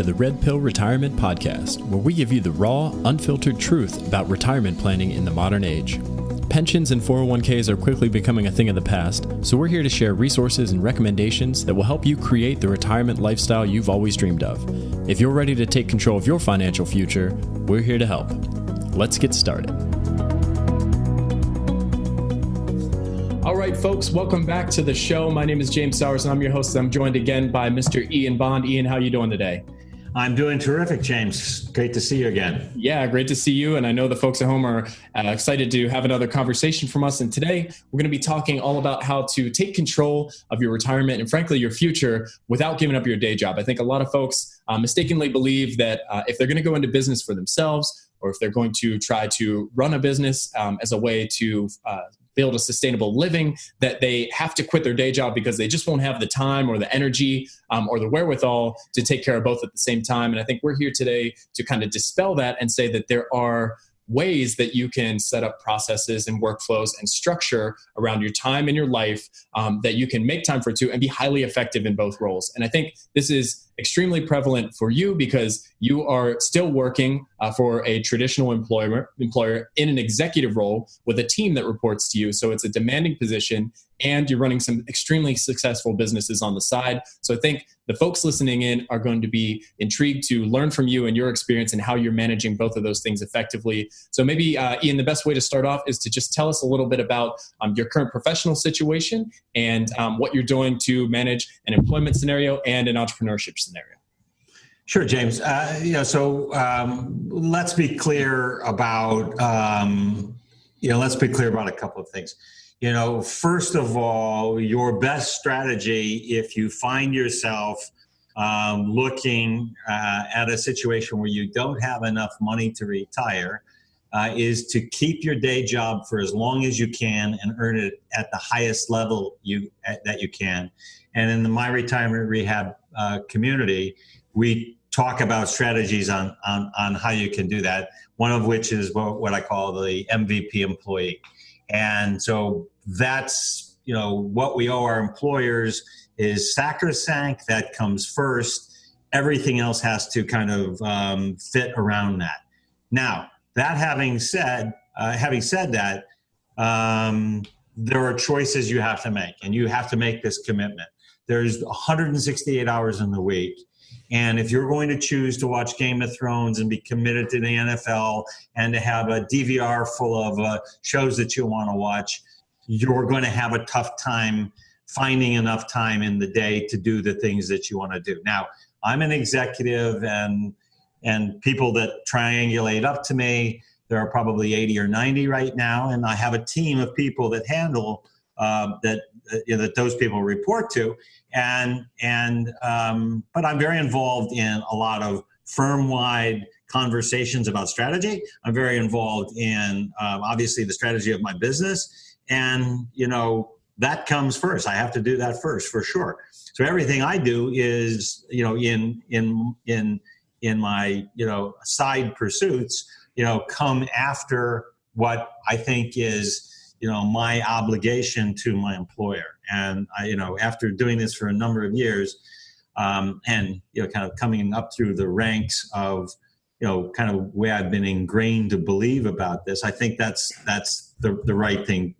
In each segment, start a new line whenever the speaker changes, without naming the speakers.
to the Red Pill Retirement Podcast, where we give you the raw, unfiltered truth about retirement planning in the modern age. Pensions and 401ks are quickly becoming a thing of the past, so we're here to share resources and recommendations that will help you create the retirement lifestyle you've always dreamed of. If you're ready to take control of your financial future, we're here to help. Let's get started. All right, folks, welcome back to the show. My name is James Sowers, and I'm your host. I'm joined again by Mr. Ian Bond. Ian, how are you doing today?
I'm doing terrific, James. Great to see you again.
Yeah, great to see you. And I know the folks at home are excited to have another conversation from us. And today we're going to be talking all about how to take control of your retirement and, frankly, your future without giving up your day job. I think a lot of folks mistakenly believe that if they're going to go into business for themselves, or if they're going to try to run a business as a way to build a sustainable living, that they have to quit their day job because they just won't have the time or the energy or the wherewithal to take care of both at the same time. And I think we're here today to kind of dispel that and say that there are ways that you can set up processes and workflows and structure around your time and your life that you can make time for two and be highly effective in both roles. And I think this is extremely prevalent for you because you are still working for a traditional employer in an executive role with a team that reports to you. So it's a demanding position and you're running some extremely successful businesses on the side. So I think the folks listening in are going to be intrigued to learn from you and your experience and how you're managing both of those things effectively. So maybe, Ian, the best way to start off is to just tell us a little bit about your current professional situation and what you're doing to manage an employment scenario and an entrepreneurship scenario.
Sure, James. Let's be clear about a couple of things. First of all, your best strategy, if you find yourself looking at a situation where you don't have enough money to retire, is to keep your day job for as long as you can and earn it at the highest level that you can. And in my retirement rehab community, we talk about strategies on how you can do that. One of which is what I call the MVP employee. And so that's, what we owe our employers is sacrosanct. That comes first. Everything else has to kind of fit around that. Now, that having said that, there are choices you have to make, and you have to make this commitment. There's 168 hours in the week. And if you're going to choose to watch Game of Thrones and be committed to the NFL and to have a DVR full of shows that you want to watch, you're going to have a tough time finding enough time in the day to do the things that you want to do. Now, I'm an executive, and people that triangulate up to me, there are probably 80 or 90 right now, and I have a team of people that handle that those people report to, but I'm very involved in a lot of firm-wide conversations about strategy. I'm very involved in obviously the strategy of my business, and that comes first. I have to do that first for sure. So everything I do is in my side pursuits come after what I think is my obligation to my employer. And after doing this for a number of years, and kind of coming up through the ranks of kind of way I've been ingrained to believe about this, I think that's the right thing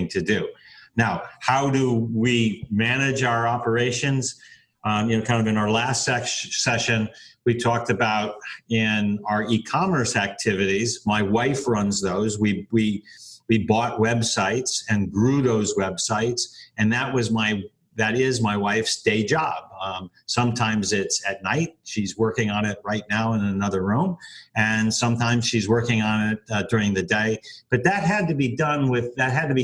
to do. Now, how do we manage our operations? Kind of in our last session, we talked about in our e-commerce activities. My wife runs those. We bought websites and grew those websites, and that is my wife's day job. Sometimes it's at night. She's working on it right now in another room, and sometimes she's working on it during the day. But that had to be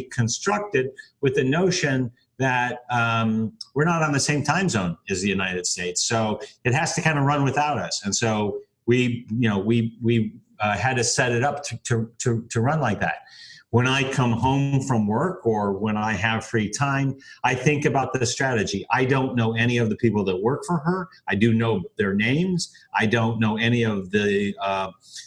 constructed with the notion that we're not on the same time zone as the United States, so it has to kind of run without us. And so we had to set it up to run like that. When I come home from work or when I have free time, I think about the strategy. I don't know any of the people that work for her. I do know their names. I don't know any of the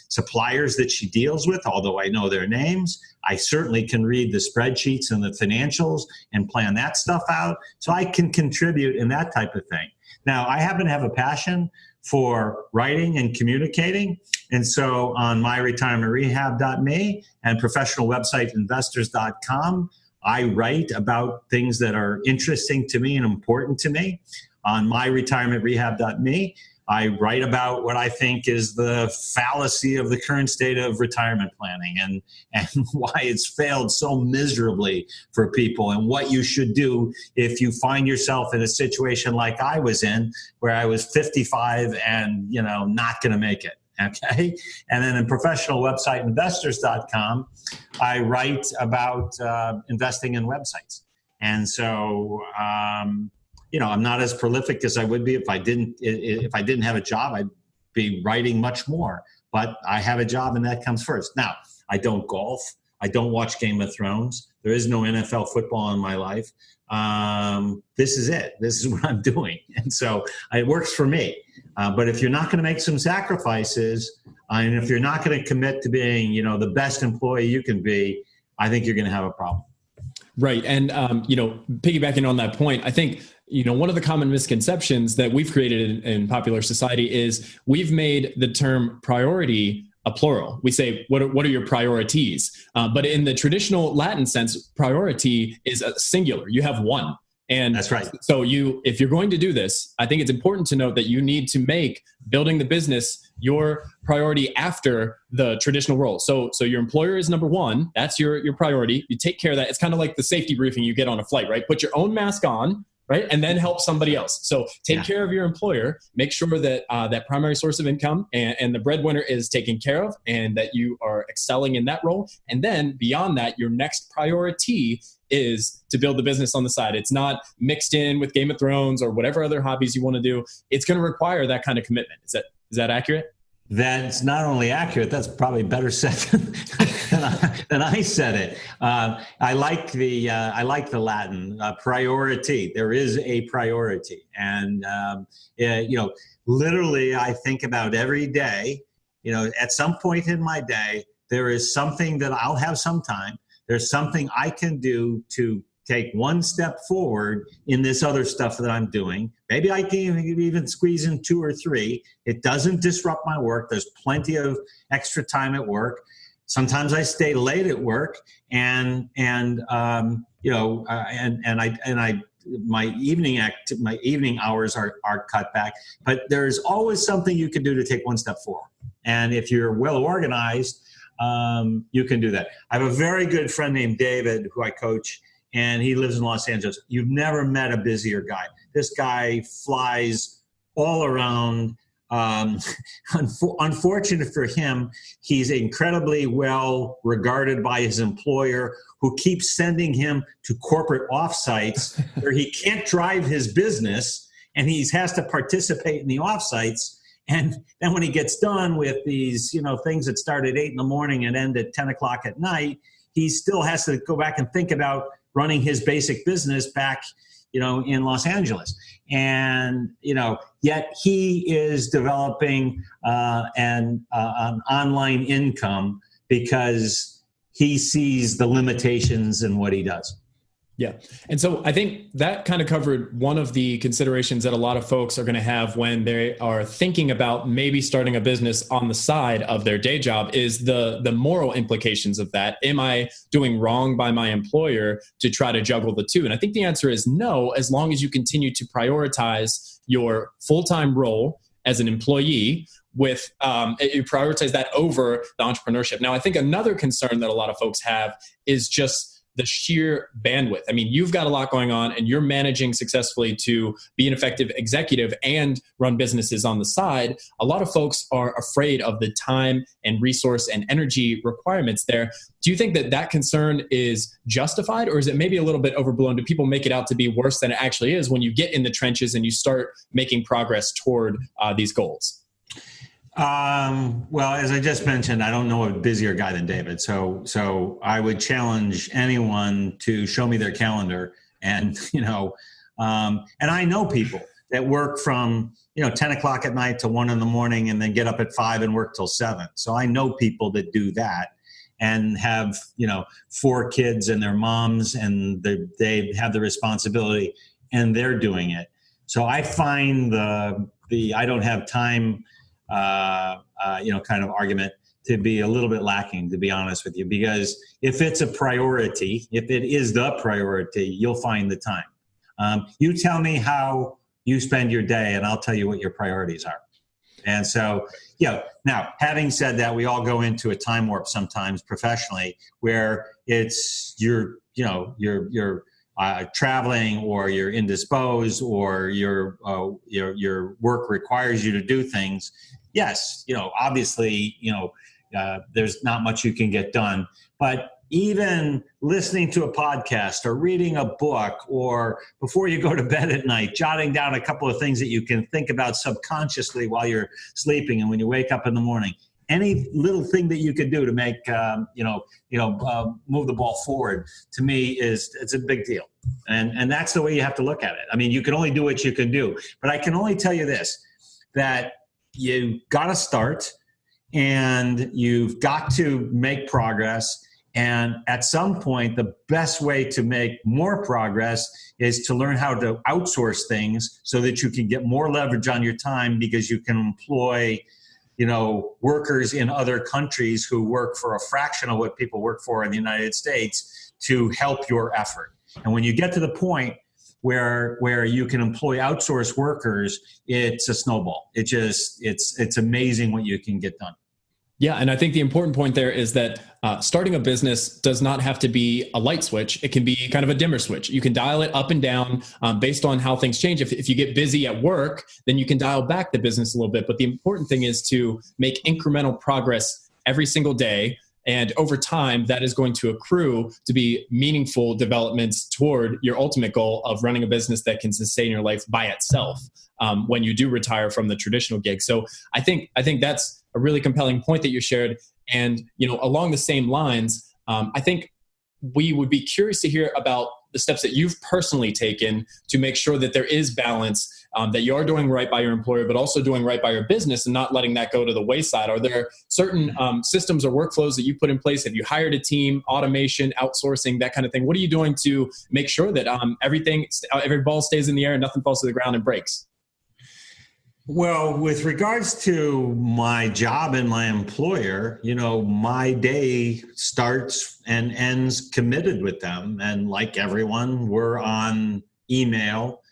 suppliers that she deals with, although I know their names. I certainly can read the spreadsheets and the financials and plan that stuff out. So I can contribute in that type of thing. Now, I happen to have a passion for writing and communicating. And so on myretirementrehab.me and professional website investors.com, I write about things that are interesting to me and important to me. On myretirementrehab.me, I write about what I think is the fallacy of the current state of retirement planning and why it's failed so miserably for people, and what you should do if you find yourself in a situation like I was in, where I was 55 and, not going to make it. Okay. And then in professional website investors.com, I write about investing in websites. And so, I'm not as prolific as I would be if I didn't have a job. I'd be writing much more, but I have a job and that comes first. Now, I don't golf. I don't watch Game of Thrones. There is no NFL football in my life. This is it. This is what I'm doing. And so it works for me. But if you're not going to make some sacrifices, and if you're not going to commit to being, the best employee you can be, I think you're going to have a problem.
Right. And, piggybacking on that point, I think, one of the common misconceptions that we've created in popular society is we've made the term priority a plural. We say, what are your priorities? But in the traditional Latin sense, priority is a singular. You have one. And
that's right.
So if you're going to do this, I think it's important to note that you need to make building the business your priority after the traditional role. So your employer is number one. That's your priority. You take care of that. It's kind of like the safety briefing you get on a flight, right? Put your own mask on, right? And then help somebody else. So take care of your employer, make sure that that primary source of income and the breadwinner is taken care of, and that you are excelling in that role. And then beyond that, your next priority is to build the business on the side. It's not mixed in with Game of Thrones or whatever other hobbies you want to do. It's going to require that kind of commitment. Is that accurate?
That's not only accurate, that's probably better said than I said it. I like the Latin priority. There is a priority, and literally, I think about every day. At some point in my day, there is something that I'll have some time. There's something I can do to take one step forward in this other stuff that I'm doing. Maybe I can even squeeze in 2 or 3. It doesn't disrupt my work. There's plenty of extra time at work. Sometimes I stay late at work, my evening hours are cut back. But there's always something you can do to take one step forward. And if you're well organized, you can do that. I have a very good friend named David who I coach, and he lives in Los Angeles. You've never met a busier guy. This guy flies all around. Unfortunate for him, he's incredibly well regarded by his employer, who keeps sending him to corporate offsites where he can't drive his business, and he has to participate in the offsites. And then when he gets done with these, things that start at 8 in the morning and end at 10 o'clock at night, he still has to go back and think about running his basic business back, in Los Angeles. And, yet he is developing an online income because he sees the limitations in what he does.
Yeah. And so I think that kind of covered one of the considerations that a lot of folks are going to have when they are thinking about maybe starting a business on the side of their day job is the moral implications of that. Am I doing wrong by my employer to try to juggle the two? And I think the answer is no, as long as you continue to prioritize your full-time role as an employee with you prioritize that over the entrepreneurship. Now, I think another concern that a lot of folks have is just the sheer bandwidth. I mean, you've got a lot going on and you're managing successfully to be an effective executive and run businesses on the side. A lot of folks are afraid of the time and resource and energy requirements there. Do you think that concern is justified, or is it maybe a little bit overblown? Do people make it out to be worse than it actually is when you get in the trenches and you start making progress toward these goals?
Well, as I just mentioned, I don't know a busier guy than David. So I would challenge anyone to show me their calendar. And, and I know people that work from, 10 o'clock at night to 1 in the morning and then get up at 5 and work till 7. So I know people that do that and have, 4 kids and their moms, and they have the responsibility and they're doing it. So I find the the I don't have time, kind of argument to be a little bit lacking, to be honest with you, because if it's a priority, if it is the priority, you'll find the time. You tell me how you spend your day and I'll tell you what your priorities are. And so, now having said that, we all go into a time warp sometimes professionally where it's you're traveling, or you're indisposed, or your work requires you to do things. Yes, obviously, there's not much you can get done, but even listening to a podcast or reading a book, or before you go to bed at night, jotting down a couple of things that you can think about subconsciously while you're sleeping and when you wake up in the morning, any little thing that you could do to make, move the ball forward, to me it's a big deal. And that's the way you have to look at it. I mean, you can only do what you can do, but I can only tell you this, that you got to start and you've got to make progress. And at some point, the best way to make more progress is to learn how to outsource things so that you can get more leverage on your time, because you can employ, workers in other countries who work for a fraction of what people work for in the United States to help your effort. And when you get to the point where you can employ outsourced workers, it's a snowball. It's amazing what you can get done.
Yeah. And I think the important point there is that starting a business does not have to be a light switch. It can be kind of a dimmer switch. You can dial it up and down based on how things change. If you get busy at work, then you can dial back the business a little bit. But the important thing is to make incremental progress every single day. And over time, that is going to accrue to be meaningful developments toward your ultimate goal of running a business that can sustain your life by itself when you do retire from the traditional gig. So I think that's a really compelling point that you shared. And, along the same lines, I think we would be curious to hear about the steps that you've personally taken to make sure that there is balance, that you are doing right by your employer, but also doing right by your business and not letting that go to the wayside. Are there certain systems or workflows that you put in place? Have you hired a team, automation, outsourcing, that kind of thing? What are you doing to make sure that every ball stays in the air and nothing falls to the ground and breaks?
Well, with regards to my job and my employer, my day starts and ends committed with them. And like everyone, we're on email,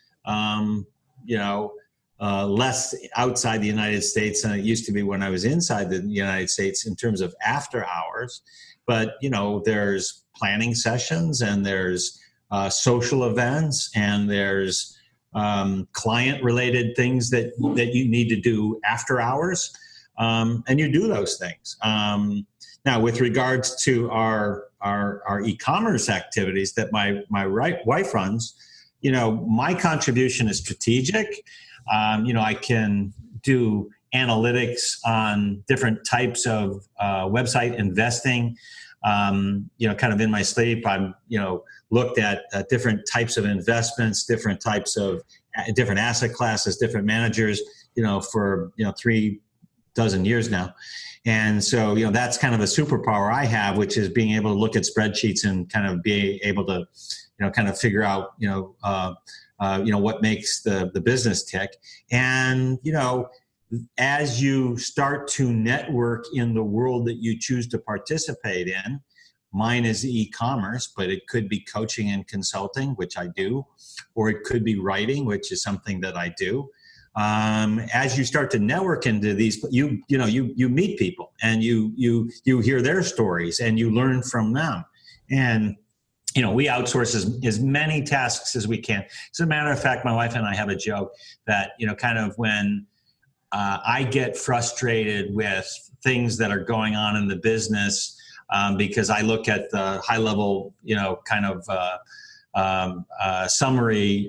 less outside the United States than it used to be when I was inside the United States in terms of after hours. But, there's planning sessions, and there's social events, and there's client related things that you need to do after hours. And you do those things. Now, with regards to our e-commerce activities that my wife runs, my contribution is strategic. I can do analytics on different types of website investing. Kind of in my sleep, I'm, looked at different types of investments, different types of different asset classes, different managers, for, 3 dozen years now. And so, that's kind of a superpower I have, which is being able to look at spreadsheets and kind of be able to, kind of figure out, what makes the business tick. And, as you start to network in the world that you choose to participate in, mine is e-commerce, but it could be coaching and consulting, which I do, or it could be writing, which is something that I do. As you start to network into these, you meet people, and you hear their stories, and you learn from them. And we outsource as many tasks as we can. As a matter of fact, my wife and I have a joke that kind of when I get frustrated with things that are going on in the business. Because I look at the high level, summary,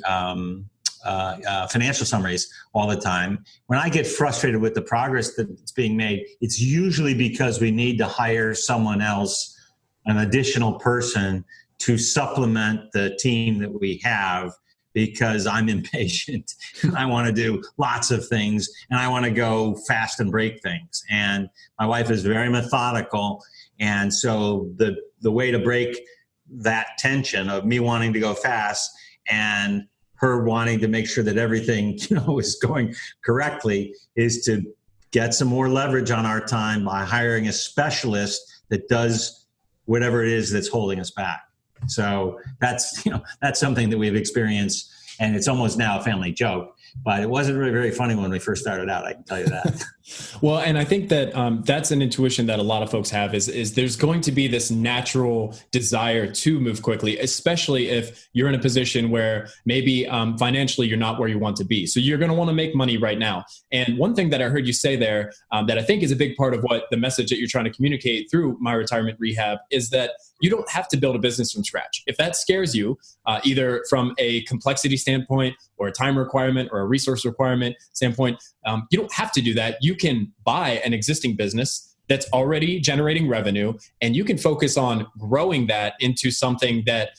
financial summaries all the time. When I get frustrated with the progress that's being made, it's usually because we need to hire someone else, an additional person, to supplement the team that we have, because I'm impatient and I want to do lots of things and I want to go fast and break things. And my wife is very methodical. And so the way to break that tension of me wanting to go fast and her wanting to make sure that everything, is going correctly, is to get some more leverage on our time by hiring a specialist that does whatever it is that's holding us back. So that's something that we've experienced, and it's almost now a family joke, but it wasn't really very funny when we first started out, I can tell you that.
Well, and I think that that's an intuition that a lot of folks have is there's going to be this natural desire to move quickly, especially if you're in a position where maybe financially you're not where you want to be. So you're going to want to make money right now. And one thing that I heard you say there that I think is a big part of what the message that you're trying to communicate through My Retirement Rehab is that you don't have to build a business from scratch. If that scares you, either from a complexity standpoint or a time requirement or a resource requirement standpoint, you don't have to do that. You can buy an existing business that's already generating revenue, and you can focus on growing that into something that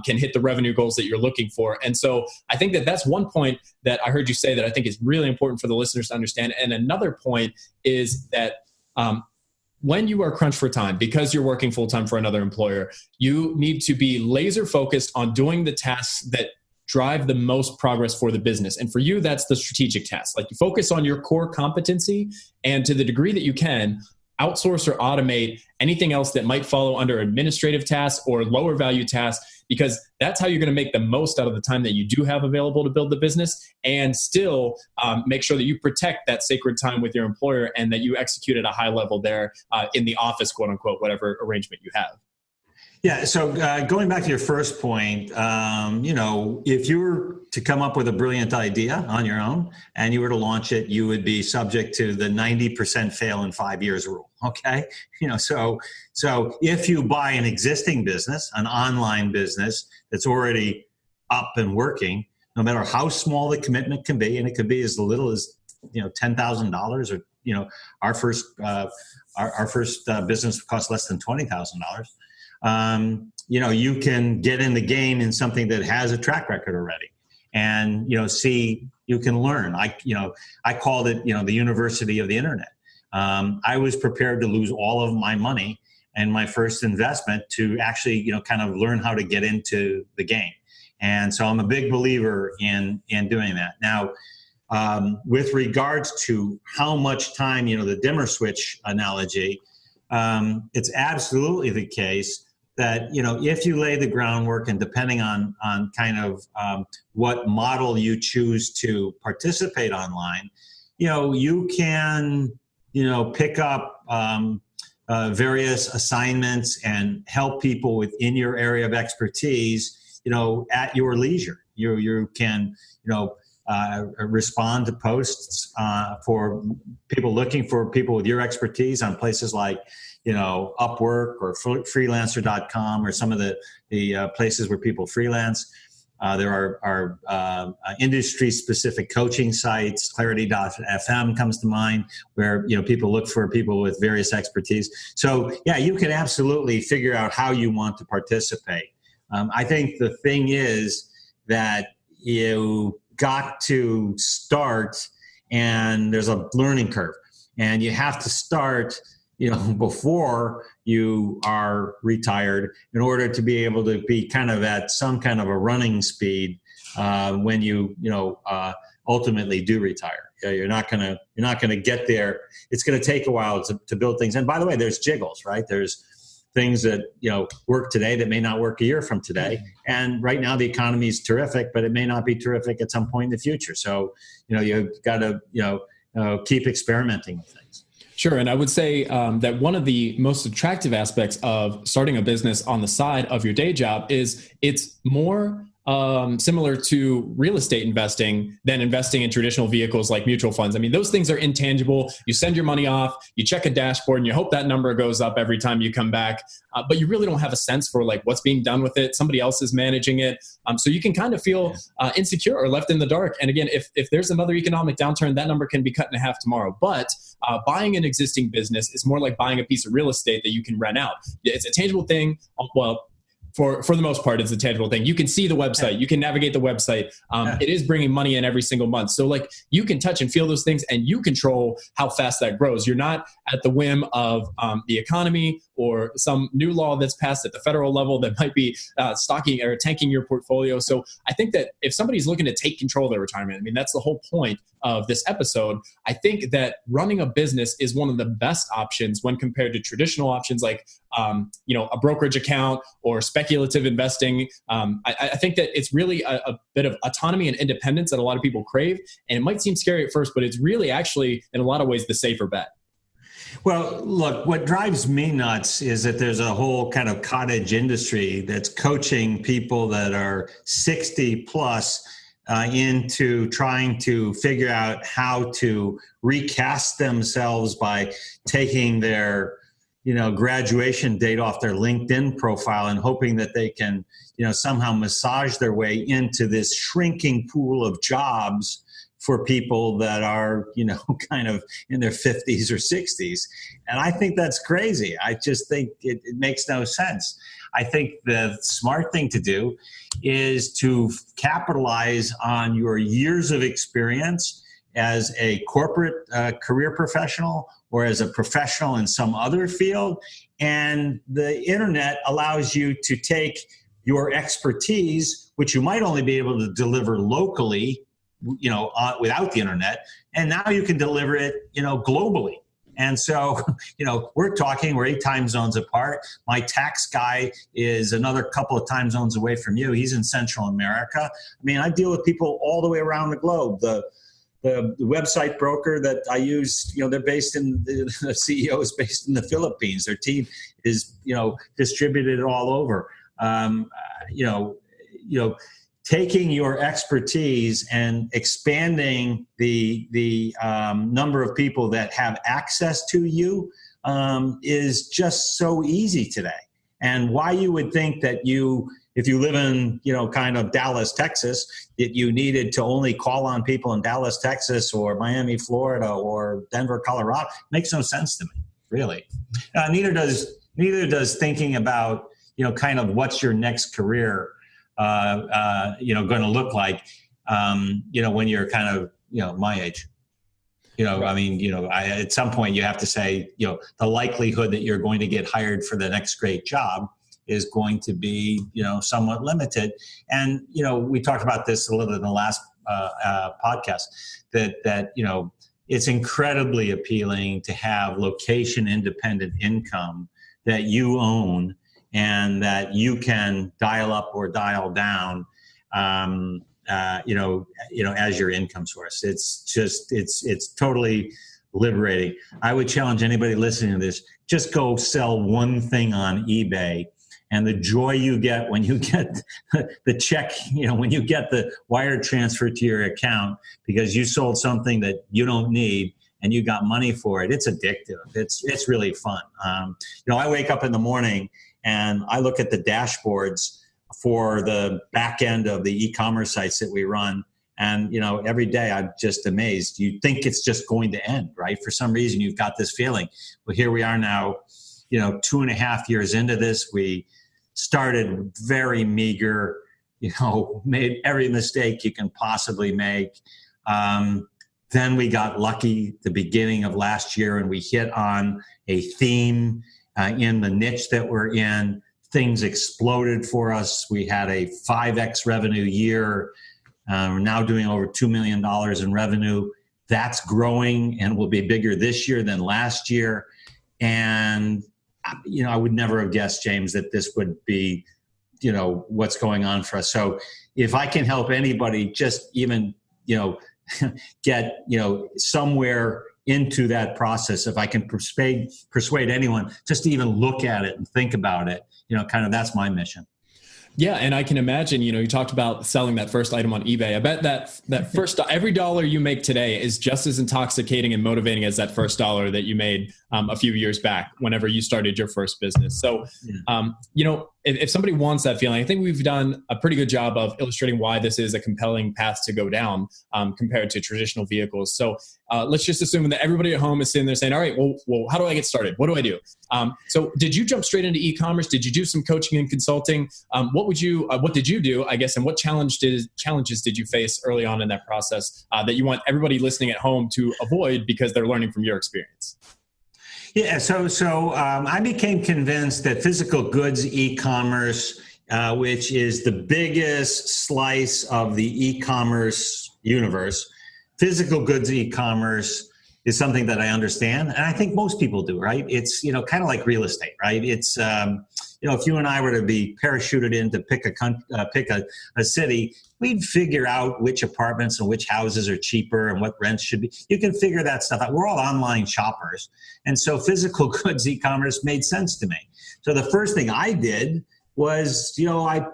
can hit the revenue goals that you're looking for. And so I think that that's one point that I heard you say that I think is really important for the listeners to understand. And another point is that when you are crunched for time, because you're working full-time for another employer, you need to be laser focused on doing the tasks that drive the most progress for the business. And for you, that's the strategic tasks. Like, you focus on your core competency, and to the degree that you can, outsource or automate anything else that might follow under administrative tasks or lower value tasks, because that's how you're going to make the most out of the time that you do have available to build the business, and still make sure that you protect that sacred time with your employer and that you execute at a high level there in the office, quote unquote, whatever arrangement you have.
Yeah. So going back to your first point, if you were to come up with a brilliant idea on your own and you were to launch it, you would be subject to the 90% fail in 5 years rule. Okay. So if you buy an existing business, an online business that's already up and working, no matter how small the commitment can be, and it could be as little as, $10,000, or, our first business cost less than $20,000. You can get in the game in something that has a track record already, and, you can learn. I called it, the university of the internet. I was prepared to lose all of my money and my first investment to actually, kind of learn how to get into the game. And so I'm a big believer in doing that. Now, with regards to how much time, the dimmer switch analogy, it's absolutely the case that, if you lay the groundwork, and depending on kind of what model you choose to participate online, you can, pick up various assignments and help people within your area of expertise, at your leisure. You can, respond to posts for people looking for people with your expertise on places like, Upwork or freelancer.com, or some of the places where people freelance. There are industry-specific coaching sites. Clarity.fm comes to mind, where people look for people with various expertise. So yeah, you can absolutely figure out how you want to participate. I think the thing is that you got to start, and there's a learning curve, and you have to start before you are retired, in order to be able to be kind of at some kind of a running speed when you ultimately do retire. You're not gonna get there. It's gonna take a while to build things. And by the way, there's jiggles, right? There's things that work today that may not work a year from today. And right now the economy is terrific, but it may not be terrific at some point in the future. So you've got to keep experimenting with things.
Sure. And I would say that one of the most attractive aspects of starting a business on the side of your day job is it's more similar to real estate investing than investing in traditional vehicles like mutual funds. I mean, those things are intangible. You send your money off, you check a dashboard, and you hope that number goes up every time you come back. But you really don't have a sense for like what's being done with it. Somebody else is managing it. So you can kind of feel insecure or left in the dark. And again, if there's another economic downturn, that number can be cut in half tomorrow. But buying an existing business is more like buying a piece of real estate that you can rent out. It's a tangible thing. Well, for the most part, it's a tangible thing. You can see the website, you can navigate the website. It is bringing money in every single month. So like you can touch and feel those things and you control how fast that grows. You're not at the whim of the economy or some new law that's passed at the federal level that might be stocking or tanking your portfolio. So I think that if somebody's looking to take control of their retirement, I mean, that's the whole point of this episode. I think that running a business is one of the best options when compared to traditional options like, a brokerage account or speculative investing. I think that it's really a bit of autonomy and independence that a lot of people crave. And it might seem scary at first, but it's really actually, in a lot of ways, the safer bet.
Well, look, what drives me nuts is that there's a whole kind of cottage industry that's coaching people that are 60 plus into trying to figure out how to recast themselves by taking their graduation date off their LinkedIn profile and hoping that they can, somehow massage their way into this shrinking pool of jobs for people that are, kind of in their 50s or 60s. And I think that's crazy. I just think it makes no sense. I think the smart thing to do is to capitalize on your years of experience as a corporate career professional or as a professional in some other field. And the internet allows you to take your expertise, which you might only be able to deliver locally, without the internet. And now you can deliver it, globally. And so, we're 8 time zones apart. My tax guy is another couple of time zones away from you. He's in Central America. I mean, I deal with people all the way around the globe. The website broker that I use, they're based in, the CEO is based in the Philippines. Their team is, distributed all over. Taking your expertise and expanding the number of people that have access to you is just so easy today. And why you would think that if you live in, kind of Dallas, Texas, that you needed to only call on people in Dallas, Texas, or Miami, Florida, or Denver, Colorado, makes no sense to me, really. Neither does thinking about, kind of what's your next career, going to look like, when you're kind of, my age. Right. I mean, at some point you have to say, the likelihood that you're going to get hired for the next great job is going to be, somewhat limited. And, we talked about this a little in the last podcast, that it's incredibly appealing to have location independent income that you own and that you can dial up or dial down, as your income source. It's totally liberating. I would challenge anybody listening to this, just go sell one thing on eBay, and the joy you get when you get the check, when you get the wire transfer to your account because you sold something that you don't need and you got money for it. It's addictive. It's really fun. I wake up in the morning and I look at the dashboards for the back end of the e-commerce sites that we run. And, every day I'm just amazed. You think it's just going to end, right? For some reason, you've got this feeling. Well, here we are now, 2.5 years into this. We started very meager, made every mistake you can possibly make. Then we got lucky the beginning of last year and we hit on a theme in the niche that we're in. Things exploded for us. We had a 5x revenue year. We're now doing over $2 million in revenue. That's growing and will be bigger this year than last year. And, I would never have guessed, James, that this would be, what's going on for us. So if I can help anybody just even, get, somewhere into that process, if I can persuade anyone just to even look at it and think about it, kind of that's my mission.
Yeah. And I can imagine, you talked about selling that first item on eBay. I bet that first, every dollar you make today is just as intoxicating and motivating as that first dollar that you made a few years back, whenever you started your first business. So, if somebody wants that feeling, I think we've done a pretty good job of illustrating why this is a compelling path to go down compared to traditional vehicles. So let's just assume that everybody at home is sitting there saying, all right, well, how do I get started? What do I do? So did you jump straight into e-commerce? Did you do some coaching and consulting? What did you do, I guess, and what challenges did you face early on in that process that you want everybody listening at home to avoid because they're learning from your experience?
Yeah, so I became convinced that physical goods e-commerce, which is the biggest slice of the e-commerce universe, physical goods e-commerce is something that I understand, and I think most people do, right? It's, kind of like real estate, right? It's, if you and I were to be parachuted in to pick a city, we'd figure out which apartments and which houses are cheaper and what rents should be. You can figure that stuff out. We're all online shoppers. And so physical goods e-commerce made sense to me. So the first thing I did was, I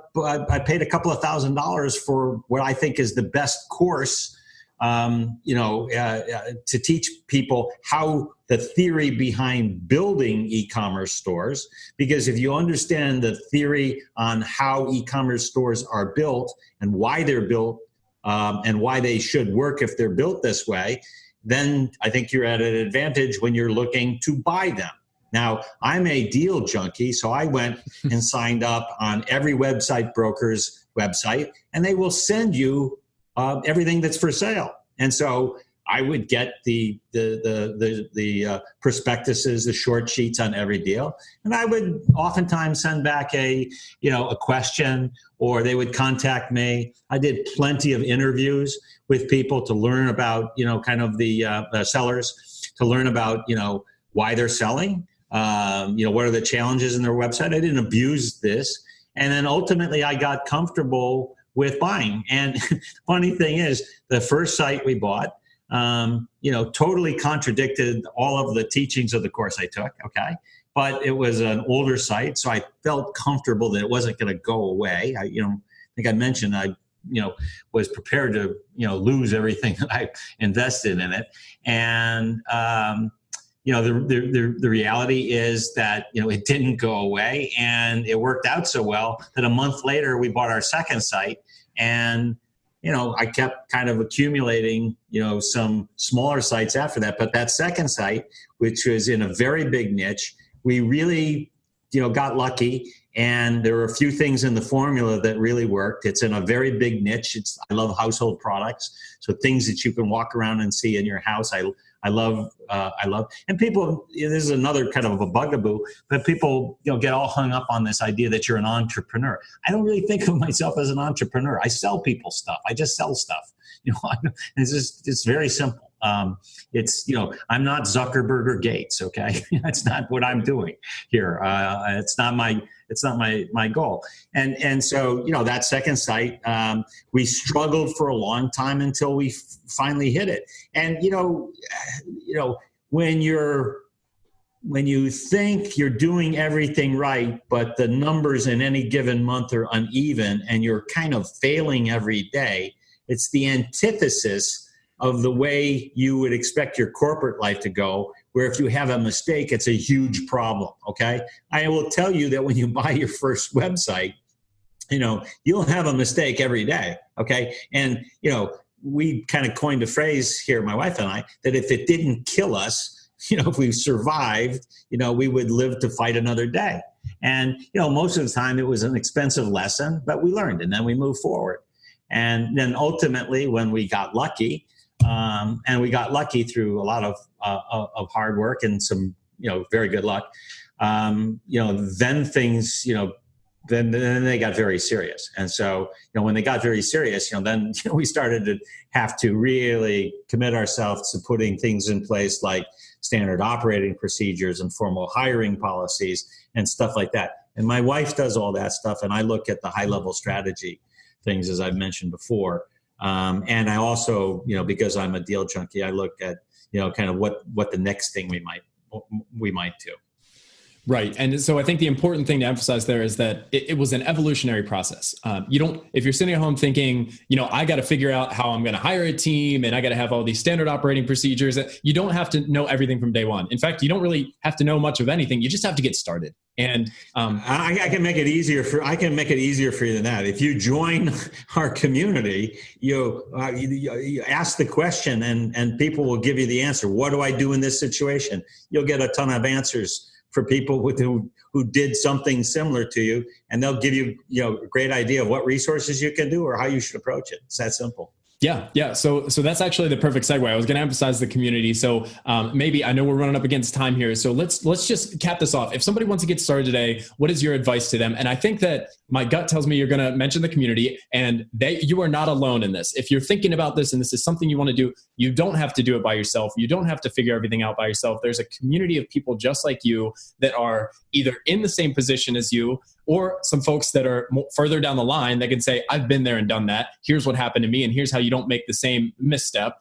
paid a couple of $1,000s for what I think is the best course to teach people how the theory behind building e-commerce stores, because if you understand the theory on how e-commerce stores are built and why they're built and why they should work if they're built this way, then I think you're at an advantage when you're looking to buy them. Now, I'm a deal junkie, so I went and signed up on every website broker's website, and they will send you everything that's for sale. And so I would get the prospectuses, the short sheets on every deal, and I would oftentimes send back a question, or they would contact me. I did plenty of interviews with people to learn about kind of the sellers, to learn about why they're selling, what are the challenges in their website. I didn't abuse this, and then ultimately I got comfortable with buying. And funny thing is, the first site we bought, totally contradicted all of the teachings of the course I took. Okay. But it was an older site, so I felt comfortable that it wasn't going to go away. I think I mentioned I was prepared to, lose everything that I invested in it. And, the reality is that, it didn't go away, and it worked out so well that a month later we bought our second site, and, I kept kind of accumulating, some smaller sites after that. But that second site, which was in a very big niche, we really, got lucky. And there were a few things in the formula that really worked. It's in a very big niche. I love household products. So things that you can walk around and see in your house. I love, and people, this is another kind of a bugaboo, but people, get all hung up on this idea that you're an entrepreneur. I don't really think of myself as an entrepreneur. I sell people stuff. I just sell stuff. It's very simple. It's, I'm not Zuckerberg or Gates. Okay. That's not what I'm doing here. It's not my goal. And so, that second site, we struggled for a long time until we finally hit it. And, when you think you're doing everything right, but the numbers in any given month are uneven and you're kind of failing every day, it's the antithesis of the way you would expect your corporate life to go, where if you have a mistake, it's a huge problem, okay? I will tell you that when you buy your first website, you'll have a mistake every day, okay? And, we kind of coined a phrase here, my wife and I, that if it didn't kill us, if we survived, we would live to fight another day. And, most of the time it was an expensive lesson, but we learned and then we moved forward. And then ultimately when we got lucky, and we got lucky through a lot of hard work and some, very good luck, then things, then they got very serious. And so, when they got very serious, then we started to have to really commit ourselves to putting things in place like standard operating procedures and formal hiring policies and stuff like that. And my wife does all that stuff, and I look at the high-level strategy things, as I've mentioned before. And I also, because I'm a deal junkie, I look at, kind of what the next thing we might do.
Right. And so I think the important thing to emphasize there is that it was an evolutionary process. You don't, if you're sitting at home thinking, I got to figure out how I'm going to hire a team and I got to have all these standard operating procedures, you don't have to know everything from day one. In fact, you don't really have to know much of anything. You just have to get started. And
I can make it easier for you than that. If you join our community, you ask the question and people will give you the answer. What do I do in this situation? You'll get a ton of answers for people who did something similar to you, and they'll give you, a great idea of what resources you can do or how you should approach it. It's that simple.
Yeah. So that's actually the perfect segue. I was going to emphasize the community. So maybe, I know we're running up against time here. So let's just cap this off. If somebody wants to get started today, what is your advice to them? And I think that my gut tells me you're going to mention the community, and you are not alone in this. If you're thinking about this and this is something you want to do, you don't have to do it by yourself. You don't have to figure everything out by yourself. There's a community of people just like you that are either in the same position as you, or some folks that are further down the line that can say, I've been there and done that. Here's what happened to me, and here's how you don't make the same misstep.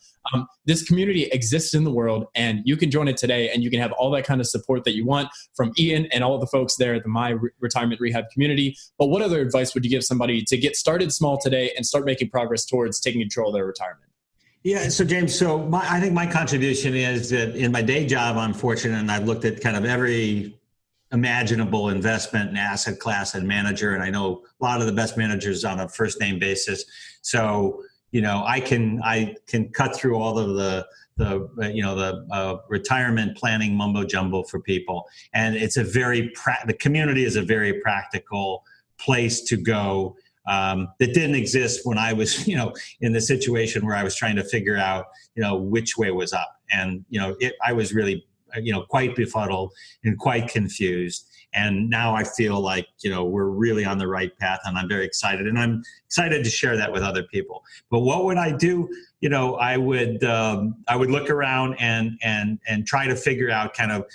This community exists in the world, and you can join it today, and you can have all that kind of support that you want from Ian and all of the folks there at the My Retirement Rehab community. But what other advice would you give somebody to get started small today and start making progress towards taking control of their retirement?
Yeah, so James, I think my contribution is that in my day job, I'm fortunate, and I've looked at kind of every imaginable investment and asset class and manager. And I know a lot of the best managers on a first name basis. So, I can cut through all of the retirement planning mumbo jumbo for people. And it's the community is a very practical place to go. That didn't exist when I was, in the situation where I was trying to figure out, which way was up. And, I was really, quite befuddled and quite confused. And now I feel like, we're really on the right path, and I'm very excited, and I'm excited to share that with other people. But what would I do? I would look around and try to figure out kind of,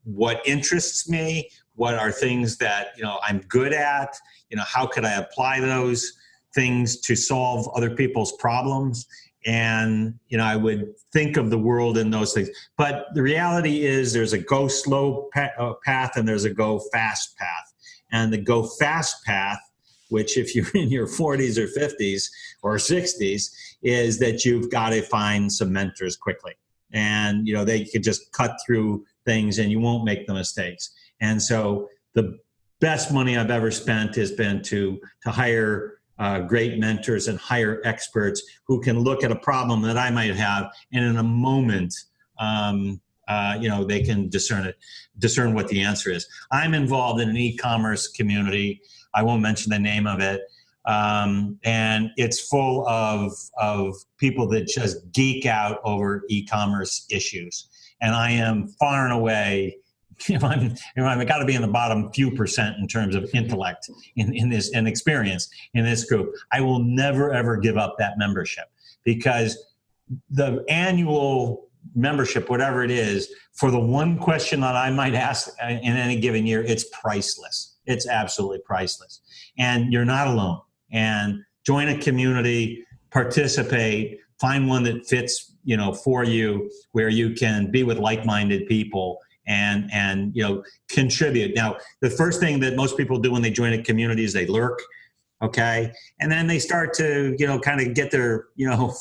what interests me, what are things that, I'm good at, how could I apply those things to solve other people's problems? And, I would think of the world in those things. But the reality is there's a go slow path and there's a go fast path. And the go fast path, which if you're in your 40s or 50s or 60s, is that you've got to find some mentors quickly. And, they could just cut through things and you won't make the mistakes. And so the best money I've ever spent has been to hire great mentors and hire experts who can look at a problem that I might have, and in a moment, they can discern what the answer is. I'm involved in an e-commerce community. I won't mention the name of it. And it's full of people that just geek out over e-commerce issues. And I am far and away, I've got to be in the bottom few percent in terms of intellect in this and experience in this group. I will never, ever give up that membership, because the annual membership, whatever it is, for the one question that I might ask in any given year, it's priceless. It's absolutely priceless. And you're not alone. And join a community, participate, find one that fits, for you, where you can be with like-minded people and contribute. Now, the first thing that most people do when they join a community is they lurk. Okay. And then they start to, kind of get their,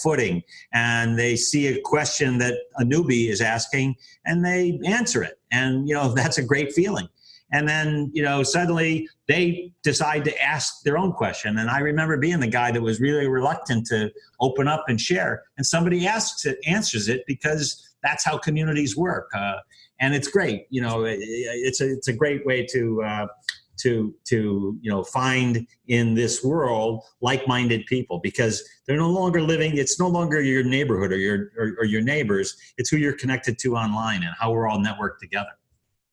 footing, and they see a question that a newbie is asking and they answer it. And, that's a great feeling. And then, suddenly they decide to ask their own question. And I remember being the guy that was really reluctant to open up and share. And somebody answers it, because that's how communities work. And it's great. It's a great way to find in this world like-minded people, because they're no longer living. It's no longer your neighborhood or your neighbors. It's who you're connected to online and how we're all networked together.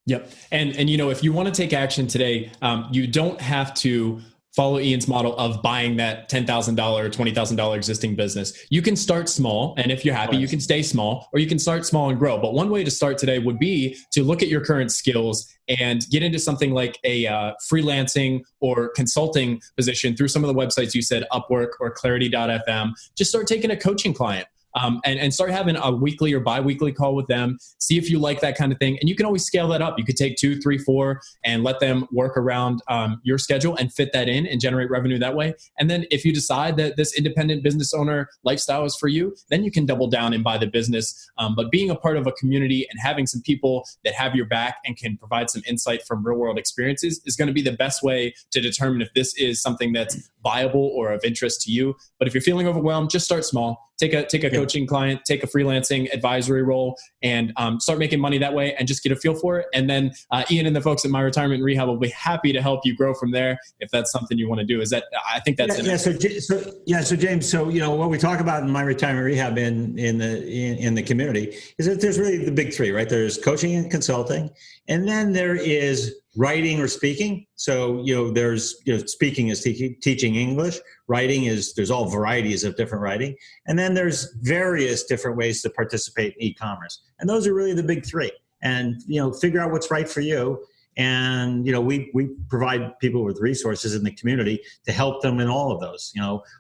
Yep. And if you want to take action today, you don't have to follow Ian's model of buying that $10,000 or $20,000 existing business. You can start small, and if you're happy, you can stay small, or you can start small and grow. But one way to start today would be to look at your current skills and get into something like a freelancing or consulting position through some of the websites you said, Upwork or Clarity.fm. Just start taking a coaching client. and start having a weekly or bi-weekly call with them. See if you like that kind of thing. And you can always scale that up. You could take 2, 3, 4 and let them work around your schedule and fit that in and generate revenue that way. And then if you decide that this independent business owner lifestyle is for you, then you can double down and buy the business. But being a part of a community and having some people that have your back and can provide some insight from real world experiences is going to be the best way to determine if this is something that's viable or of interest to you. But if you're feeling overwhelmed, just start small. Take a coaching client, take a freelancing advisory role, and start making money that way, and just get a feel for it. And then Ian and the folks at My Retirement Rehab will be happy to help you grow from there if that's something you want to do. Is that? I think that's
So James, so what we talk about in My Retirement Rehab in the community is that there's really the big three, right? There's coaching and consulting, and then there is writing or speaking. So, there's, speaking is teaching English. Writing is, there's all varieties of different writing. And then there's various different ways to participate in e-commerce. And those are really the big three. And, figure out what's right for you. And, we provide people with resources in the community to help them in all of those.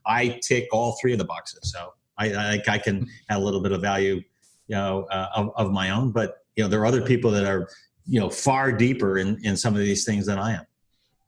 I tick all three of the boxes. So I can add a little bit of value, of my own, but, there are other people that are, far deeper in some of these things than I am.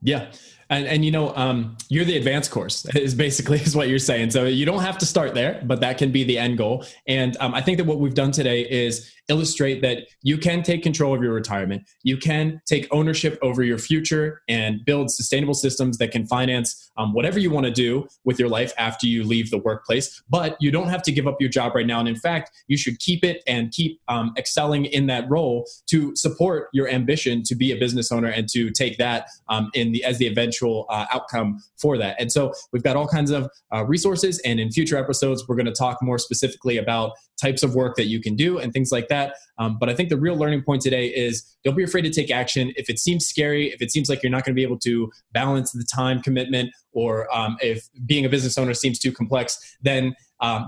Yeah. And you're the advanced course is what you're saying. So you don't have to start there, but that can be the end goal. And I think that what we've done today is illustrate that you can take control of your retirement. You can take ownership over your future and build sustainable systems that can finance whatever you want to do with your life after you leave the workplace. But you don't have to give up your job right now. And in fact, you should keep it and keep excelling in that role to support your ambition to be a business owner and to take that as the eventual outcome for that. And so we've got all kinds of resources. And in future episodes, we're going to talk more specifically about types of work that you can do and things like that. But I think the real learning point today is don't be afraid to take action. If it seems scary, if it seems like you're not going to be able to balance the time commitment, or if being a business owner seems too complex, then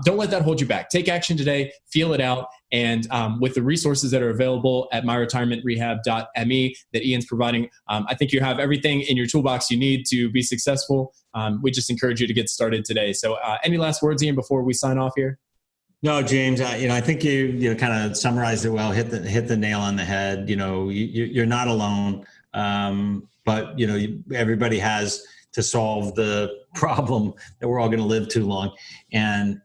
don't let that hold you back. Take action today, feel it out. And with the resources that are available at myretirementrehab.me that Ian's providing, I think you have everything in your toolbox you need to be successful. We just encourage you to get started today. So any last words, Ian, before we sign off here?
No, James, I think you kind of summarized it well, hit the nail on the head. You're not alone, but everybody has to solve the problem that we're all going to live too long, and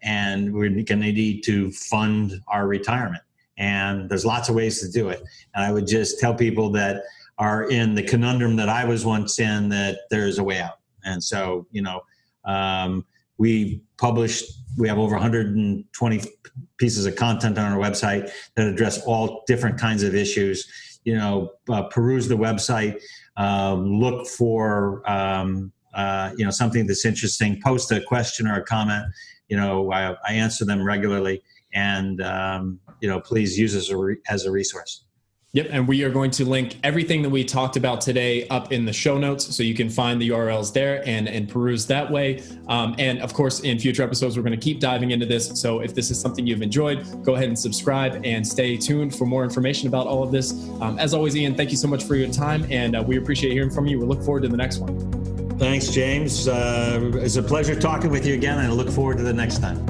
we're going to need to fund our retirement. And there's lots of ways to do it. And I would just tell people that are in the conundrum that I was once in, that there's a way out. And so, we have over 120 pieces of content on our website that address all different kinds of issues. Peruse the website, look for, something that's interesting, post a question or a comment. I answer them regularly, and, please use us as a resource.
Yep. And we are going to link everything that we talked about today up in the show notes, so you can find the URLs there and peruse that way. And of course, in future episodes, we're going to keep diving into this. So if this is something you've enjoyed, go ahead and subscribe and stay tuned for more information about all of this. As always, Ian, thank you so much for your time, and we appreciate hearing from you. We look forward to the next one.
Thanks, James. It's a pleasure talking with you again, and I look forward to the next time.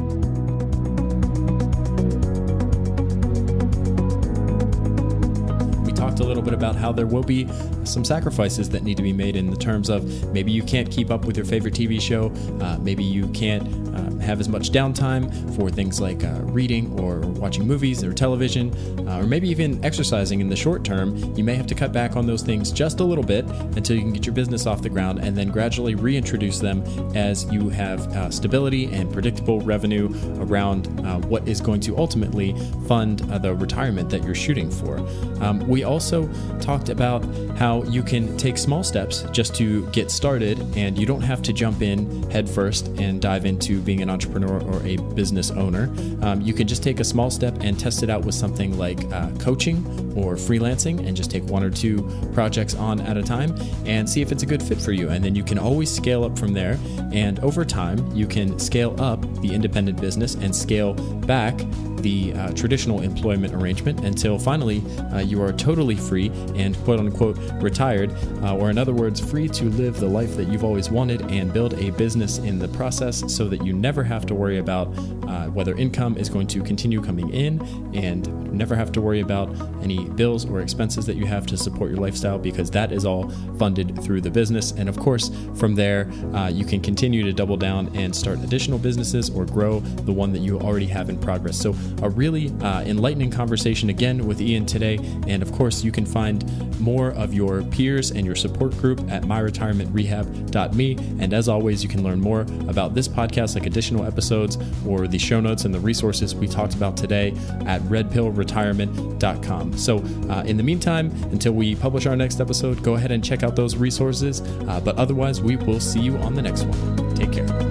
A little bit about how there will be some sacrifices that need to be made in the terms of maybe you can't keep up with your favorite TV show, maybe you can't have as much downtime for things like reading or watching movies or television, or maybe even exercising in the short term. You may have to cut back on those things just a little bit until you can get your business off the ground, and then gradually reintroduce them as you have stability and predictable revenue around what is going to ultimately fund the retirement that you're shooting for. We also talked about how you can take small steps just to get started, and you don't have to jump in head first and dive into being an entrepreneur or a business owner. You can just take a small step and test it out with something like coaching or freelancing, and just take 1 or 2 projects on at a time and see if it's a good fit for you. And then you can always scale up from there. And over time, you can scale up the independent business and scale back the traditional employment arrangement until finally you are totally free and quote unquote retired, or in other words, free to live the life that you've always wanted and build a business in the process so that you never have to worry about whether income is going to continue coming in, and never have to worry about any bills or expenses that you have to support your lifestyle, because that is all funded through the business. And of course, from there, you can continue to double down and start additional businesses or grow the one that you already have in progress. So a really enlightening conversation again with Ian today. And of course, you can find more of your peers and your support group at myretirementrehab.me. And as always, you can learn more about this podcast, like additional episodes or the show notes and the resources we talked about today at redpillretirement.com. So in the meantime, until we publish our next episode, go ahead and check out those resources. But otherwise, we will see you on the next one. Take care.